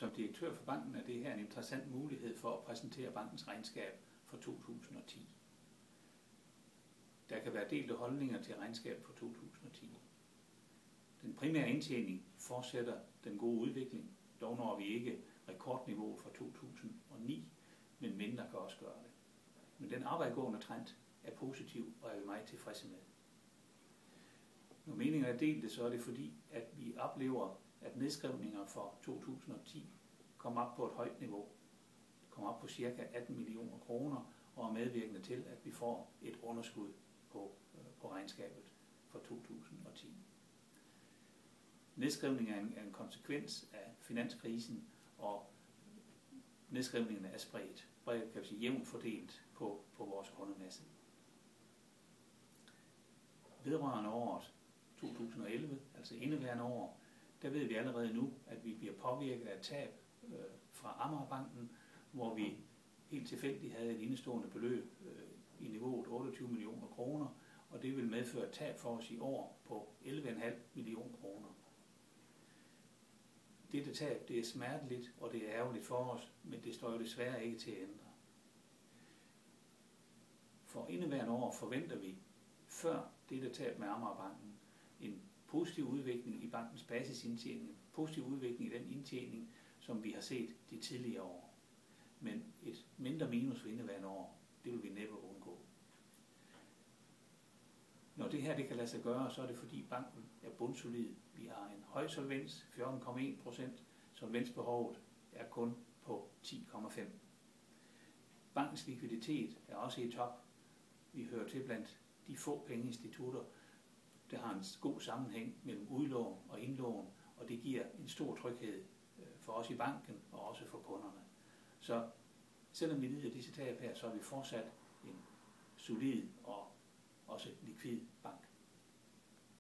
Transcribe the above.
Som direktør for banken er det her en interessant mulighed for at præsentere bankens regnskab for 2010. Der kan være delte holdninger til regnskabet for 2010. Den primære indtjening fortsætter den gode udvikling. Dog når vi ikke rekordniveauet for 2009, men mindre kan også gøre det. Men den arbejdgående trend er positiv, og er vi meget tilfredse med. Når meningen er delt, så er det fordi, at vi oplever, at nedskrivninger for 2010 kommer op på et højt niveau. Kommer op på ca. 18 millioner kroner og er medvirkende til, at vi får et underskud på regnskabet for 2010. Nedskrivningen er en konsekvens af finanskrisen, og nedskrivningen er spredt, kan vi sige, jævnt fordelt på vores kundemasse. Vedrørende året 2011, altså indeværende år, der ved vi allerede nu, at vi bliver påvirket af tab fra Amagerbanken, hvor vi helt tilfældigt havde et indestående beløb i niveauet 28 millioner kroner, og det vil medføre et tab for os i år på 11,5 millioner kroner. Dette tab, det er smerteligt, og det er ærgerligt for os, men det står jo desværre ikke til at ændre. For indeværende år forventer vi, før dette tab med Amagerbanken, en positiv udvikling i bankens basisindtjening, positiv udvikling i den indtjening, som vi har set de tidligere år. Men et mindre minus for indeværende år, det vil vi næppe undgå. Når det her kan lade sig gøre, så er det fordi banken er bundsolid. Vi har en høj solvens, 14,1%. Solvensbehovet er kun på 10,5%. Bankens likviditet er også i top. Vi hører til blandt de få pengeinstitutter, der har en god sammenhæng mellem udlån og indlån, og det giver en stor tryghed for os i banken og også for kunderne. Så selvom vi lider disse tab her, så er vi fortsat en solid og